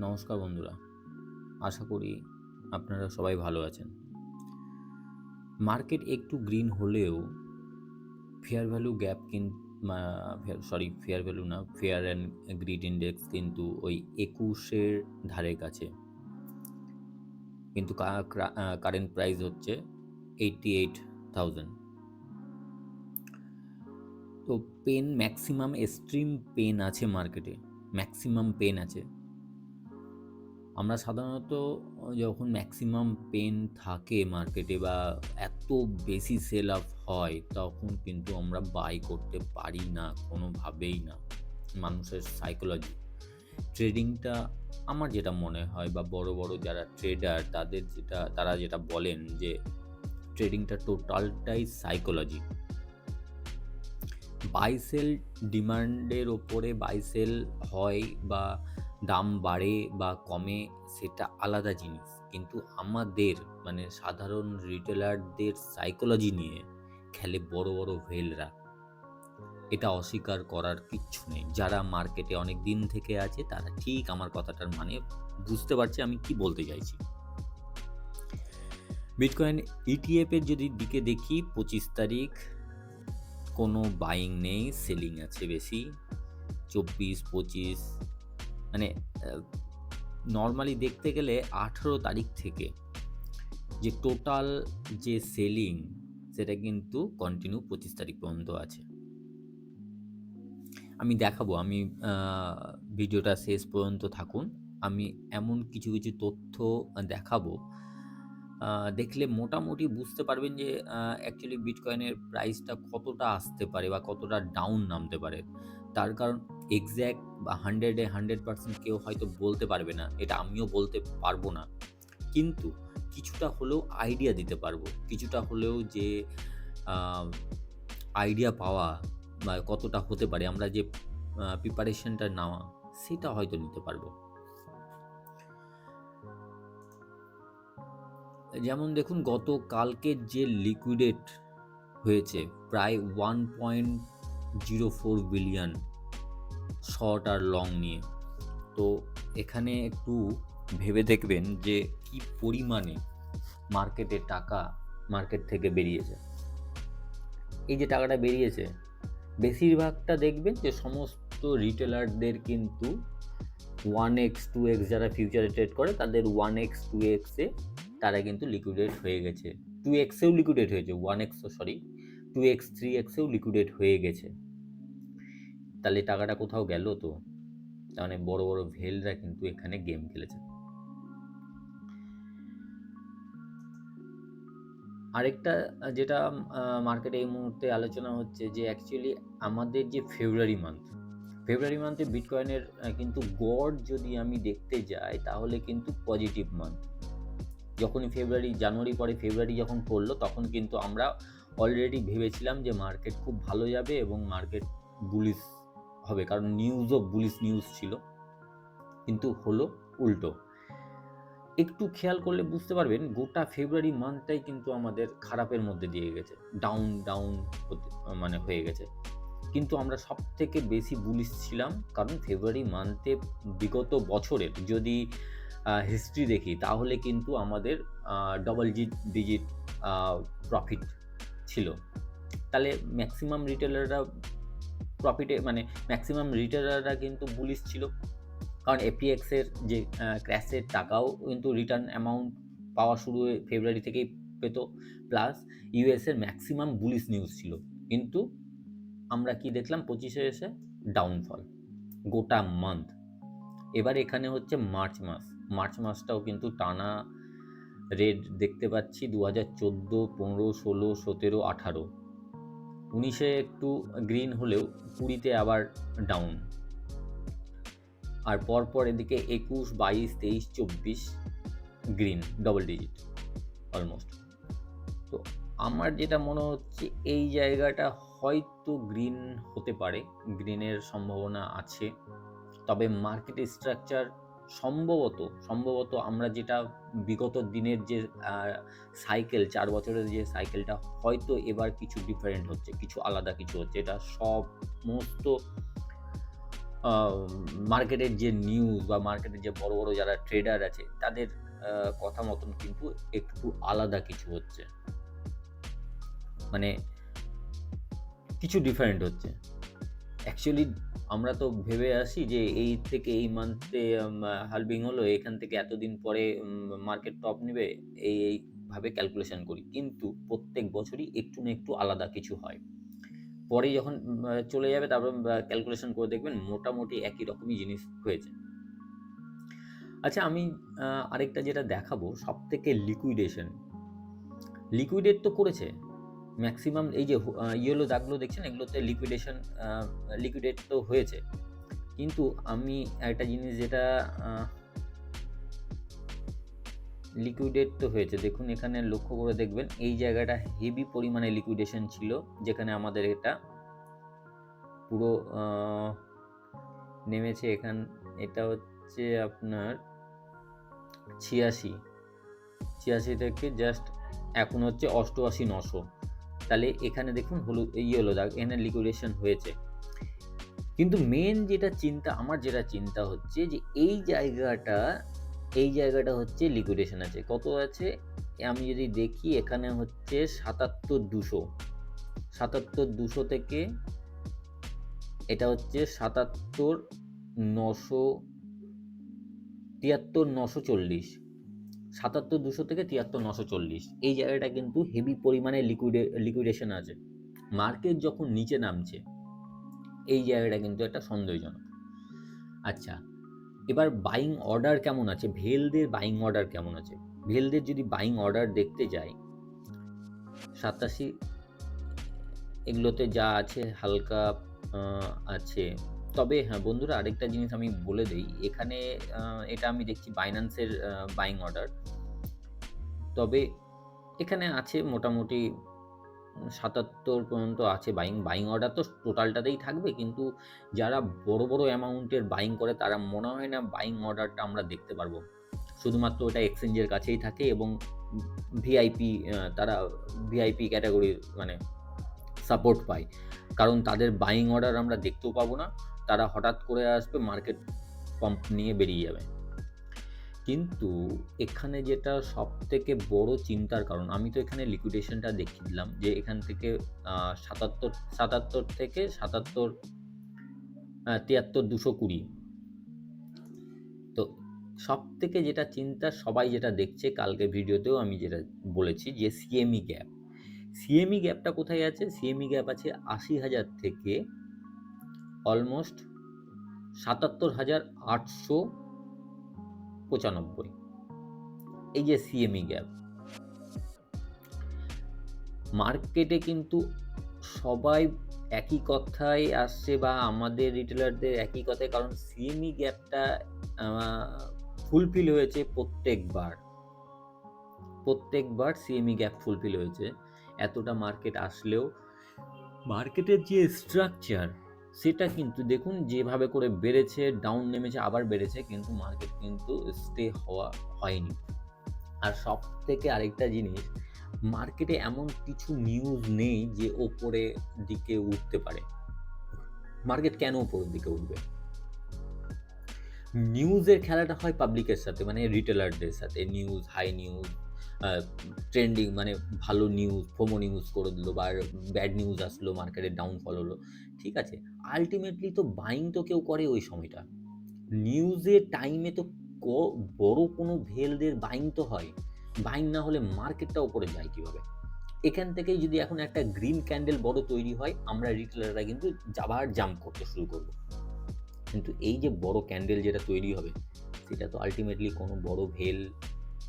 নমস্কার বন্ধুরা, আশা করি আপনারা সবাই ভালো আছেন। মার্কেট একটু গ্রিন হলেও fair value gap fair value না, ফেয়ার অ্যান্ড গ্রিড ইন্ডেক্স কিন্তু ওই ২১-এর ধারে কাছে। কিন্তু কারেন্ট প্রাইস হচ্ছে 88,000। তো ম্যাক্সিমাম এক্সট্রিম পেন আছে মার্কেটে, ম্যাক্সিমাম পেন আছে। আমরা সাধারণত যখন ম্যাক্সিমাম পেন থাকে মার্কেটে বা এত বেশি সেল অফ হয়, তখন কিন্তু আমরা বাই করতে পারি না কোনোভাবেই না। মানুষের সাইকোলজি, ট্রেডিংটা আমার যেটা মনে হয় বা বড় বড় যারা ট্রেডার তারা যেটা বলেন যে ট্রেডিংটা টোটালটাই সাইকোলজি। বাই সেল ডিমান্ডের ওপরে বাই সেল হয় বা দাম বাড়ে বা কমে, সেটা আলাদা জিনিস। কিন্তু আমাদের মানে সাধারণ রিটেলারদের সাইকোলজি নিয়ে খেলে বড় বড় ভেলরা। এটা অস্বীকার করার কিচ্ছু নেই। যারা মার্কেটে অনেক দিন থেকে আছে তারা ঠিক আমার কথাটার মানে বুঝতে পারছে আমি কি বলতে চাইছি। বিটকয়েন ইটিএফ এর যদি দিকে দেখি, 25 তারিখ কোনো বাইং নেই, সেলিং আছে বেশি। 24-25 মানে নর্মালি দেখতে গেলে 18 তারিখ থেকে যে টোটাল যে সেলিং, সেটা কিন্তু কন্টিনিউ 25 তারিখ পর্যন্ত আছে। আমি দেখাবো, ভিডিওটা শেষ পর্যন্ত থাকুন। আমি এমন কিছু কিছু তথ্য দেখাবো, দেখলে মোটামুটি বুঝতে পারবেন যে অ্যাকচুয়ালি বিটকয়েনের প্রাইসটা কতটা আসতে পারে বা কতটা ডাউন নামতে পারে। তার কারণ এক্স্যাক্ট বা 100% কেউ হয়তো বলতে পারবে না, এটা আমিও বলতে পারবো না। কিন্তু কিছুটা হলেও আইডিয়া দিতে পারবো, কিছুটা হলেও যে আইডিয়া পাওয়া বা কতটা হতে পারে, আমরা যে প্রিপারেশনটা নেওয়া, সেটা হয়তো নিতে পারবো। যেমন দেখুন, গতকালকের যে লিকুইডেট হয়েছে প্রায় 1.04 বিলিয়ন শর্ট আর লং নিয়ে। তো এখানে একটু ভেবে দেখবেন যে কি পরিমাণে মার্কেট থেকে বেরিয়েছে। এই যে টাকাটা বেরিয়েছে, বেশিরভাগটা দেখবেন যে সমস্ত রিটেলারদের কিন্তু 1x 2x যারা ফিউচারে ট্রেড করে তাদের 1x 2x-এ তারা কিন্তু লিকুইডেট হয়ে গেছে। 2x-এও লিকুইডেট হয়েছে, 1x 2x 3x-এও লিকুইডেট হয়ে গেছে। তাহলে টাকাটা কোথাও গেল তো? তার মানে বড় বড় ভেলরা কিন্তু এখানে গেম খেলেছে। আরেকটা যেটা মার্কেটে এই মুহূর্তে আলোচনা হচ্ছে যে অ্যাকচুয়ালি আমাদের যে ফেব্রুয়ারি মান্থে বিটকয়েনের কিন্তু গড় যদি আমি দেখতে যাই তাহলে কিন্তু পজিটিভ মান্থ। যখনই জানুয়ারি পরে ফেব্রুয়ারি যখন পড়লো, তখন কিন্তু আমরা অলরেডি ভেবেছিলাম যে মার্কেট খুব ভালো যাবে এবং মার্কেট বুলিশ হবে, কারণ বুলিশ নিউজ ছিল। কিন্তু হলো উল্টো। একটু খেয়াল করলে বুঝতে পারবেন গোটা ফেব্রুয়ারি মান্থটাই কিন্তু আমাদের খারাপের মধ্যে দিয়ে গেছে, ডাউন মানে হয়ে গেছে। কিন্তু আমরা সব থেকে বেশি বুলিশ ছিলাম, কারণ ফেব্রুয়ারি মান্থে বিগত বছরের যদি হিস্ট্রি দেখি তাহলে কিন্তু আমাদের ডবল ডিজিট প্রফিট ছিল। তাহলে ম্যাক্সিমাম রিটেলাররা কিন্তু বুলিশ ছিল, কারণ এফটিএক্সের যে ক্র্যাশের টাকাও কিন্তু রিটার্ন অ্যামাউন্ট পাওয়া শুরু হয়ে ফেব্রুয়ারি থেকেই পেত, প্লাস ইউএসের ম্যাক্সিমাম বুলিশ নিউজ ছিল। কিন্তু আমরা কি দেখলাম 25-এ এসে ডাউনফল গোটা মান্থ। এবার এখানে হচ্ছে মার্চ মাসটাও কিন্তু টানা রেড দেখতে পাচ্ছি। 2014, 15, 16, 17, 18, 19-এ একটু গ্রিন হলেও 20-তে আবার ডাউন। আর পরপর এদিকে 21, 22, 23, 24 গ্রিন, ডবল ডিজিট অলমোস্ট। তো আমার যেটা মনে হচ্ছে এই জায়গাটা হয়তো গ্রিন হতে পারে, গ্রিনের সম্ভাবনা আছে। তবে মার্কেট স্ট্রাকচার সম্ভবত আমরা যেটা বিগত দিনের যে সাইকেল, 4 বছরের যে সাইকেলটা, হয়তো এবার কিছু ডিফারেন্ট হচ্ছে, কিছু আলাদা কিছু হচ্ছে। এটা সমস্ত আ মার্কেটের যে নিউজ বা মার্কেটের যে বড়, বড় যারা ট্রেডার আছে তাদের কথা মতন কিন্তু একটু আলাদা কিছু হচ্ছে। মানে কিছু ডিফারেন্ট হচ্ছে। অ্যাকচুয়ালি আমরা তো ভেবে আসি যে এই থেকে এই মান্থে হালভিং হলো, এখান থেকে এতদিন পরে মার্কেট টপ নিবে, এইভাবে ক্যালকুলেশন করি। কিন্তু প্রত্যেক বছরই একটু না একটু আলাদা কিছু হয়। পরে যখন চলে যাবে তারপর ক্যালকুলেশন করে দেখবেন মোটামুটি একই রকমই জিনিস হয়েছে। আচ্ছা, আমি আরেকটা যেটা দেখাবো সবথেকে লিকুইডেশন। লিকুইডেট তো করেছে। ম্যাক্সিমাম এই যে ইয়েলো দাগগুলো দেখছেন এগুলোতে লিকুইডেট তো হয়েছে। কিন্তু আমি একটা জিনিস যেটা লিকুইডেট তো হয়েছে। দেখুন এখানে লক্ষ্য করে দেখবেন এই জায়গাটা হেভি পরিমাণে লিকুইডেশন ছিল, যেখানে আমাদের এটা পুরো নেমেছে এটা হচ্ছে আপনার ৮৬ থেকে জাস্ট এখন হচ্ছে ৮৮,৯০০। তাহলে এখানে দেখুন হলো দাগ, এখানে লিকুইডেশন হয়েছে। কিন্তু মেন আমার যেটা চিন্তা হচ্ছে যে এই জায়গাটা হচ্ছে লিকুইডেশন আছে। কত আছে? আমি যদি দেখি এখানে হচ্ছে ৭৭,২০০ থেকে এটা হচ্ছে ৭৩,৯৪০। ৭৭,২০০ থেকে ৭৩,৯৪০ এই জায়গাটা কিন্তু হেভি পরিমাণে লিকুইডেশন আছে। মার্কেট যখন নিচে নামছে এই জায়গাটা কিন্তু একটা সন্দেহজনক। আচ্ছা, এবার বাইং অর্ডার কেমন আছে? ভেলদের বাইং অর্ডার কেমন আছে? ভেলদের যদি বাইং অর্ডার দেখতে যাই ৮৭ এগুলোতে যা আছে হালকা আছে। তবে হ্যাঁ বন্ধুরা, আরেকটা জিনিস আমি বলে দেই, এখানে এটা আমি দেখছি বাইন্যান্সের বাইং অর্ডার। তবে এখানে আছে মোটামুটি ৭৭ পর্যন্ত আছে বাইং অর্ডার তো টোটালটাতেই থাকবে, কিন্তু যারা বড়, বড় অ্যামাউন্টের বাইং করে তারা মনে হয় না বাইং অর্ডারটা আমরা দেখতে পারবো। শুধুমাত্র ওটা এক্সচেঞ্জের কাছেই থাকে এবং ভিআইপি তারা ভিআইপি ক্যাটাগরির মানে সাপোর্ট পায়। কারণ তাদের বাইং অর্ডার আমরা দেখতেও পাবো না। তারা হঠাৎ করে আসবে, মার্কেট পাম্প নিয়ে বেরিয়ে যাবে। কিন্তু এখানে যেটা সবথেকে বড় চিন্তার কারণ, আমি তো এখানে লিকুইডেশনটা দেখিয়ে দিলাম যে এখান থেকে ৭৭ থেকে ৭৩,২২০ তো সবথেকে যেটা চিন্তা সবাই যেটা দেখছে, কালকে ভিডিওতেও আমি যেটা বলেছি যে সিএমই গ্যাপ। সিএমই গ্যাপটা কোথায় আছে? সিএমই গ্যাপ আছে ৮০,০০০ থেকে অলমোস্ট ৭৭,৮৯৫। এই যে সিএমই গ্যাপ, মার্কেটে কিন্তু সবাই একই কথায় আসছে বা আমাদের রিটেলারদের একই কথায়, কারণ সিএমই গ্যাপটা ফুলফিল হয়েছে প্রত্যেকবার সিএমই গ্যাপ ফুলফিল হয়েছে। এতটা মার্কেট আসলেও মার্কেটের যে স্ট্রাকচার সেটা কিন্তু দেখুন যেভাবে করে বেড়েছে, ডাউন নেমেছে, আবার বেড়েছে, কিন্তু মার্কেট কিন্তু স্টে হয়নি। আর সব থেকে আরেকটা জিনিস, মার্কেটে এমন কিছু নিউজ নেই যে ওপরের দিকে উঠতে পারে। মার্কেট কেন ওপরের দিকে উঠবে? নিউজের খেলাটা হয় পাবলিকের সাথে, মানে রিটেলারদের সাথে। নিউজ, হাই নিউজ, ট্রেন্ডিং মানে ভালো নিউজ, ফোমো নিউজ করে দিল বা ব্যাড নিউজ আসলো, মার্কেটে ডাউনফল হলো। ঠিক আছে, আল্টিমেটলি তো বাইং তো কেউ করে ওই সময়টা। নিউজের টাইমে তো বড় কোনো ভেলদের বাইং তো হয়। বাইং না হলে মার্কেটটা উপরে যায় কীভাবে? এখান থেকেই যদি এখন একটা গ্রিন ক্যান্ডেল বড় তৈরি হয়, আমরা রিটেলাররা কিন্তু জাম্প করতে শুরু করব। কিন্তু এই যে বড় ক্যান্ডেল যেটা তৈরি হবে, সেটা তো আলটিমেটলি কোনো বড় ভেল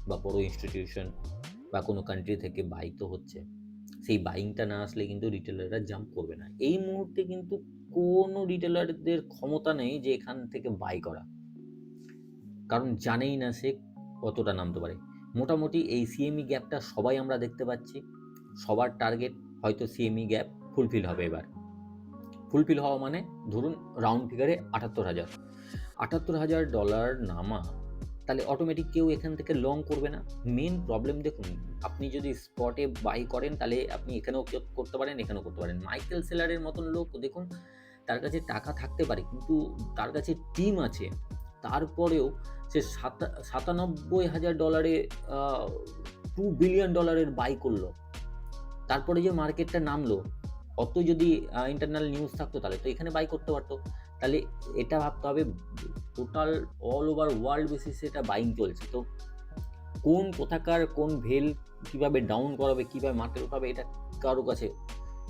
বা বড় ইনস্টিটিউশন বা কোনো কান্ট্রি থেকে বাই তো হচ্ছে। সেই বাইংটা না আসলে কিন্তু রিটেলাররা জাম্প করবে না। এই মুহূর্তে কিন্তু কোনো রিটেলারদের ক্ষমতা নেই যে এখান থেকে বাই করা, কারণ জানেই না সে কতটা নামতে পারে। মোটামুটি এই সিএমই গ্যাপটা সবাই আমরা দেখতে পাচ্ছি। সবার টার্গেট হয়তো সিএমই গ্যাপ ফুলফিল হবে এবার। ফুলফিল হওয়া মানে ধরুন রাউন্ড ফিগারে $৭৮,০০০ নামা, তাহলে অটোমেটিক কেউ এখান থেকে লং করবে না। মেন প্রবলেম দেখুন, আপনি যদি স্পটে বাই করেন তাহলে আপনি এখানেও করতে পারেন, এখানেও করতে পারেন। মাইকেল সেলারের মতন লোক দেখুন তার কাছে টাকা থাকতে পারে কিন্তু তার কাছে টিম আছে। তারপরেও সে $97,000 $2 বিলিয়ন বাই করলো। তারপরে যে মার্কেটটা নামলো, অত যদি ইন্টারনাল নিউজ থাকতো তাহলে তো এখানে বাই করতে পারতো। তাহলে এটা ভাবতে হবে টোটাল অল ওভার ওয়ার্ল্ড বেসিসে এটা বাইং চলছে। তো কোথাকার কোন ভেল কিভাবে ডাউন করাবে, কিভাবে মার্কেট উঠাবে এটা কারো কাছে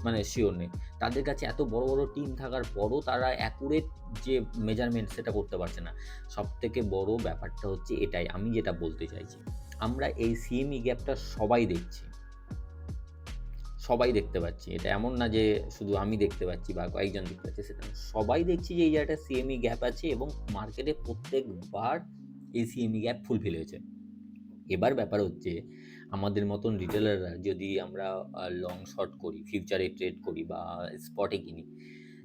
মানে শিওর নেই। তাদের কাছে এত বড়, বড় টিম থাকার পরও তারা অ্যাকুরেট যে মেজারমেন্ট সেটা করতে পারছে না। সবথেকে বড় ব্যাপারটা হচ্ছে এটাই, আমি যেটা বলতে চাইছি। আমরা এই সিএমই গ্যাপটা সবাই দেখছি। সবাই দেখতে পাচ্ছি। এটা এমন না যে শুধু আমি দেখতে পাচ্ছি বা কয়েকজন দেখতে পাচ্ছে সেটা না। সবাই দেখছি যে এই জায়গাটা সিএমই গ্যাপ আছে এবং মার্কেটে প্রত্যেকবার এই সিএমই গ্যাপ ফুলফিল হয়েছে। এবার ব্যাপার হচ্ছে আমাদের মতন রিটেলাররা যদি আমরা লং শর্ট করি, ফিউচারে ট্রেড করি বা স্পটে কিনি,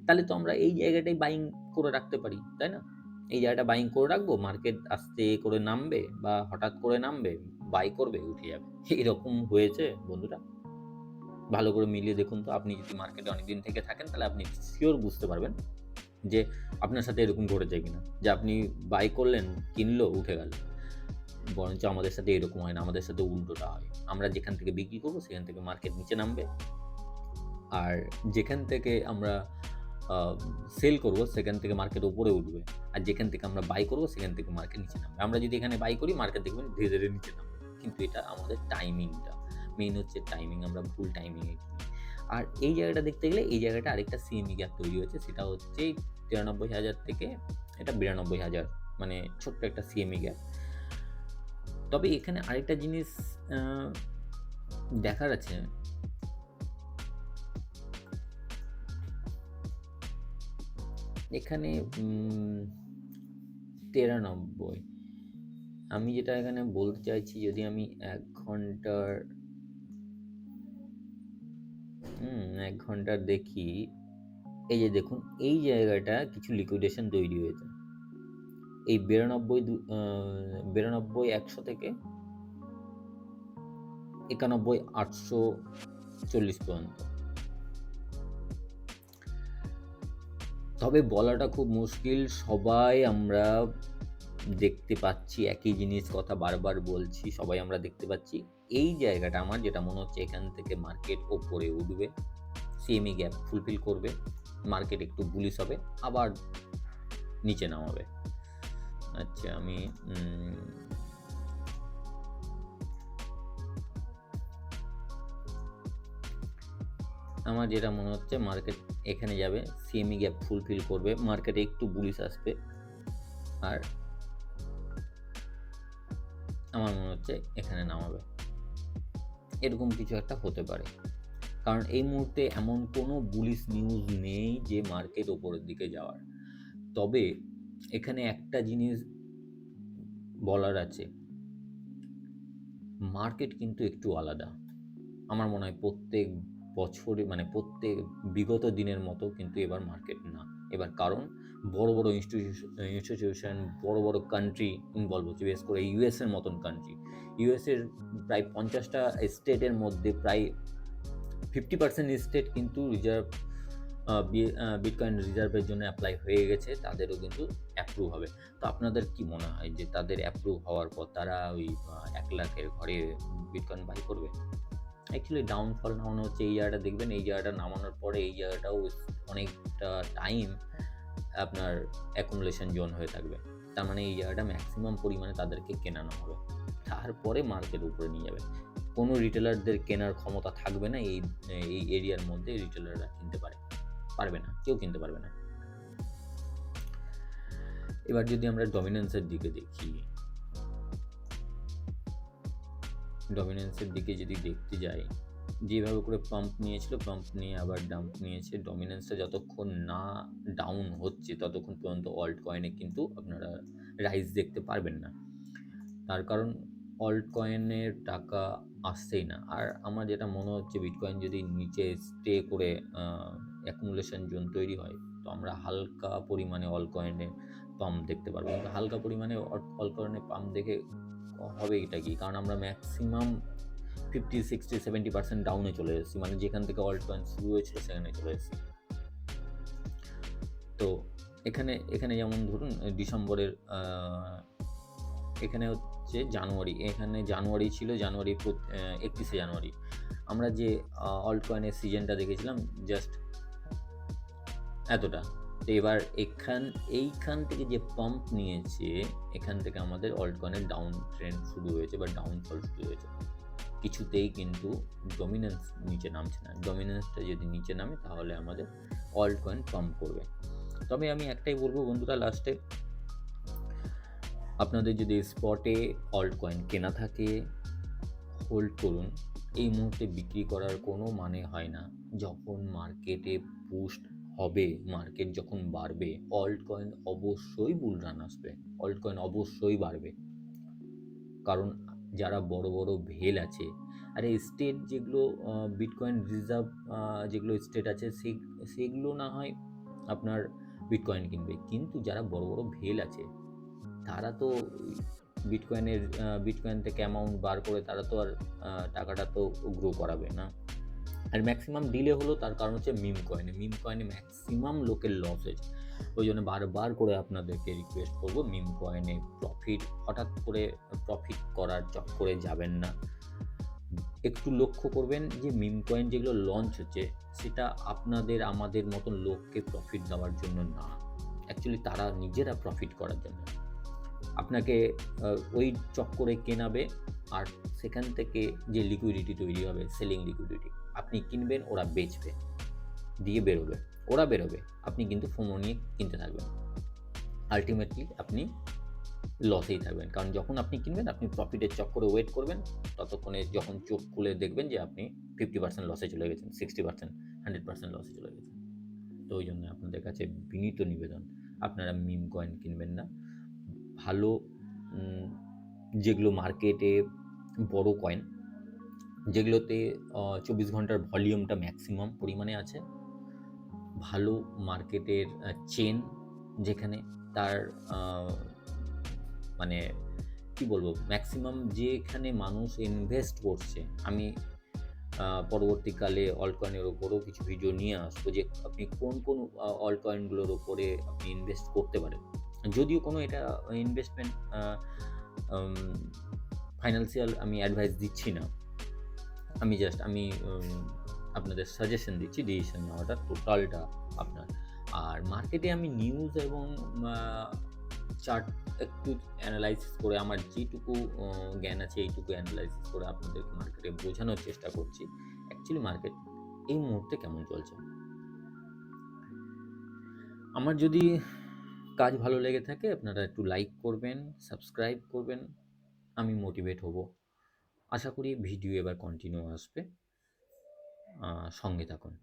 তাহলে তো আমরা এই জায়গাটাই বাইং করে রাখতে পারি, তাই না? এই জায়গাটা বাইং করে রাখবো, মার্কেট আস্তে করে নামবে বা হঠাৎ করে নামবে, বাই করবে, উঠে যাবে। এরকম হয়েছে বন্ধুরা? ভালো করে মিলিয়ে দেখুন তো। আপনি যদি মার্কেটে অনেকদিন থেকে থাকেন তাহলে আপনি শিওর বুঝতে পারবেন যে আপনার সাথে এরকম ঘটেছে কিনা, যে আপনি বাই করলেন, কিনলো, উঠে গেল। বরঞ্চ আমাদের সাথে এরকম হয় না, আমাদের সাথে উল্টোটা হয়। আমরা যেখান থেকে বিক্রি করবো সেখান থেকে মার্কেট নিচে নামবে, আর যেখান থেকে আমরা সেল করবো সেখান থেকে মার্কেট উপরে উঠবে, আর যেখান থেকে আমরা বাই করবো সেখান থেকে মার্কেট নিচে নামবে। আমরা যদি এখানে বাই করি মার্কেট দেখবেন ধীরে ধীরে নিচে নামবে, কিন্তু এটা আমাদের টাইমিংটা মেইন হচ্ছে টাইমিং, আমরা ভুল টাইমিংয়ে কিনি। আর এই জায়গাটা দেখতে গেলে এই জায়গাটা আরেকটা সিএমই গ্যাপ তৈরি হচ্ছে, সেটা হচ্ছে 93,000 থেকে এটা 92,000, মানে ছোট্ট একটা সিএমই গ্যাপ। তবে এখানে আরেকটা জিনিস দেখার আছে। এখানে 93, আমি যেটা এখানে বলতে চাইছি, যদি আমি 1 ঘন্টার 1 ঘন্টার দেখি, এই যে দেখুন এই জায়গাটা কিছু লিকুইডেশন তৈরি হয়েছে এই 92,100 থেকে 91,840 পর্যন্ত। তবে বলাটা খুব মুশকিল, সবাই আমরা দেখতে পাচ্ছি একই জিনিস, কথা বারবার বলছি, সবাই আমরা দেখতে পাচ্ছি এই জায়গাটা। আমার যেটা মনে হচ্ছে এখান থেকে মার্কেট ওপরে উঠবে, সিএমই গ্যাপ ফুলফিল করবে, মার্কেট একটু বুলিশ হবে, আবার নিচে নামাবে। আচ্ছা, আমি আমার যেটা মনে হচ্ছে মার্কেট এখানে যাবে, সিএমই গ্যাপ ফুলফিল করবে, মার্কেটে একটু বুলিশ আসবে, আর আমার মনে হচ্ছে এখানে নামাবে। এরকম কিছু একটা হতে পারে, কারণ এই মুহূর্তে এমন কোনো বুলিশ নিউজ নেই যে মার্কেট ওপরের দিকে যাওয়ার। তবে এখানে একটা জিনিস বলার আছে, মার্কেট কিন্তু একটু আলাদা। আমার মনে হয় প্রত্যেক বছরে, মানে প্রত্যেক বিগত দিনের মতো কিন্তু এবার মার্কেট না। এবার কারণ বড় বড় ইনস্টিটিউশন, বড় বড় কান্ট্রি ইনভলভ হচ্ছে, বিশেষ করে ইউএসের মতন কান্ট্রি। ইউএসের প্রায় 50টা স্টেটের মধ্যে প্রায় 50% স্টেট কিন্তু রিজার্ভ বিটকয়েন রিজার্ভের জন্য অ্যাপ্লাই হয়ে গেছে, তাদেরও কিন্তু অ্যাপ্রুভ হবে। তো আপনাদের কি মনে হয় যে তাদের অ্যাপ্রুভ হওয়ার পর তারা ওই 1 লাখের ঘরে বিটকয়েন বাই করবে? অ্যাকচুয়ালি ডাউনফল নামানো হচ্ছে এই জায়গাটা, দেখবেন এই জায়গাটা নামানোর পরে এই জায়গাটাও অনেকটা টাইম আপনার অ্যাকুমুলেশন জোন হয়ে থাকবে। তার মানে এই জায়গাটা ম্যাক্সিমাম পরিমাণে তাদেরকে কেনানো হবে, তারপরে মার্কেট উপরে নিয়ে যাবে। কোনো রিটেলারদের কেনার ক্ষমতা থাকবে না, এই এরিয়ার মধ্যে রিটেলাররা কিনতে পারবে না, কেউ কিনতে পারবে না। এবার যদি আমরা ডমিনেন্সের দিকে দেখি, ডমিনেন্সের দিকে যদি দেখতে যাই, যেভাবে করে পাম্প নিয়েছিল, পাম্প নিয়ে আবার ডাম্প নিয়েছে, ডমিনেন্সটা যতক্ষণ না ডাউন হচ্ছে ততক্ষণ পর্যন্ত অল্ট কয়েনে কিন্তু আপনারা রাইজ দেখতে পারবেন না। তার কারণ অল্ট কয়েনের টাকা আসছেই না। আর আমার যেটা মনে হচ্ছে বিটকয়েন যদি নিচে স্টে করে অ্যাকুমুলেশন জোন তৈরি হয়, তো আমরা হালকা পরিমাণে অল্ট কয়েনে পাম্প দেখতে পারবো। কিন্তু হালকা পরিমাণে অল্ট কয়েনে পাম্প দেখে হবে এটা কি, কারণ আমরা ম্যাক্সিমাম 50, 60, 70% ডাউনে চলে এসেছি, মানে যেখান থেকে অল্ট কয়েন শুরু হয়েছিল সেখানে চলে এসেছি। তো এখানে যেমন ধরুন ডিসেম্বরের এখানে হচ্ছে জানুয়ারি, এখানে জানুয়ারি ছিল, জানুয়ারি 31শে জানুয়ারি আমরা যে অল্ট কয়েনের সিজনটা দেখেছিলাম জাস্ট এতটা। তো এবার এইখান থেকে যে পাম্প নিয়েছে, এখান থেকে আমাদের অল্ট কয়েনের ডাউন ট্রেন্ড শুরু হয়েছে বা ডাউনফল শুরু হয়েছে। কিছুতেই কিন্তু ডমিন্যান্স নিচে নামছে না। ডমিন্যান্সটা যদি নিচে নামে তাহলে আমাদের অল্ট কয়েন পাম্প করবে। তবে আমি একটাই বলবো বন্ধুরা লাস্টে, আপনাদের যদি স্পটে অল্ট কয়েন কেনা থাকে হোল্ড করুন। এই মুহূর্তে বিক্রি করার কোনো মানে হয় না। যখন মার্কেটে বুস্ট হবে, মার্কেট যখন বাড়বে, অল্ট কয়েন অবশ্যই বুল রান আসবে, অল্ট কয়েন অবশ্যই বাড়বে। কারণ যারা বড় বড় ভেল আছে, আরে স্টেট যেগুলো বিটকয়েন রিজার্ভ যেগুলো স্টেট আছে সেগুলো না হয় আপনার বিটকয়েন কিনবে, কিন্তু যারা বড় বড় ভেল আছে তারা তো বিটকয়েন থেকে অ্যামাউন্ট বার করে তারা তো আর টাকাটা তো গ্রো করাবে না। আর ম্যাক্সিমাম ডিলে হলো তার কারণ হচ্ছে মিম কয়েনে ম্যাক্সিমাম লোকের লস হয়েছে। ওই জন্য বারবার করে আপনাদেরকে রিকোয়েস্ট করব, মিম কয়েনে হঠাৎ করে প্রফিট করার চক্করে যাবেন না। একটু লক্ষ্য করবেন যে মিম কয়েন যেগুলো লঞ্চ হচ্ছে সেটা আপনাদের আমাদের মতন লোককে প্রফিট দেওয়ার জন্য না, অ্যাকচুয়ালি তারা নিজেরা প্রফিট করার জন্য আপনাকে ওই চক্করে কেনাবে। আর সেখান থেকে যে লিকুইডিটি তৈরি হবে, সেলিং লিকুইডিটি, আপনি কিনবেন, ওরা বেচবে, দিয়ে বেরোবে, ওরা বেরোবে, আপনি কিন্তু ফোমো নিয়ে কিনতে থাকবেন। আলটিমেটলি আপনি লসেই থাকবেন, কারণ যখন আপনি কিনবেন আপনি প্রফিটের চক্করে ওয়েট করবেন, ততক্ষণে যখন চোখ খুলে দেখবেন যে আপনি 50% লসে চলে গেছেন, 60%, 100% লসে চলে গেছেন। তো ওই জন্য আপনাদের কাছে বিনীত নিবেদন, আপনারা মিম কয়েন কিনবেন না। ভালো যেগুলো মার্কেটে বড় কয়েন, যেগুলোতে 24 ঘন্টার ভলিউমটা ম্যাক্সিমাম পরিমাণে আছে, ভালো মার্কেটের চেন, যেখানে তার মানে কি বলবো, ম্যাক্সিমাম যেখানে মানুষ ইনভেস্ট করছে। আমি পরবর্তীকালে অল্ট কয়েনের ওপরও কিছু ভিডিও নিয়ে আসবো যে আপনি কোন কোন অল্ট কয়েনগুলোর ওপরে আপনি ইনভেস্ট করতে পারেন। যদিও কোনো এটা ইনভেস্টমেন্ট ফাইন্যান্সিয়াল আমি অ্যাডভাইস দিচ্ছি না, আমি আপনাদের সাজেশন দিচ্ছি, ডিসিশন নেওয়াটা টোটালটা আপনার। আর মার্কেটে আমি নিউজ এবং চার্ট একটু অ্যানালাইসিস করে আমার যেটুকু জ্ঞান আছে এইটুকু অ্যানালাইসিস করে আপনাদেরকে মার্কেটে বোঝানোর চেষ্টা করছি অ্যাকচুয়ালি মার্কেট এই মুহূর্তে কেমন চলছে। আমার যদি কাজ ভালো লেগে থাকে আপনারা একটু লাইক করবেন, সাবস্ক্রাইব করবেন, আমি মোটিভেট হব। আশা করি ভিডিও এবার কন্টিনিউ আসবে, সঙ্গে থাকুন।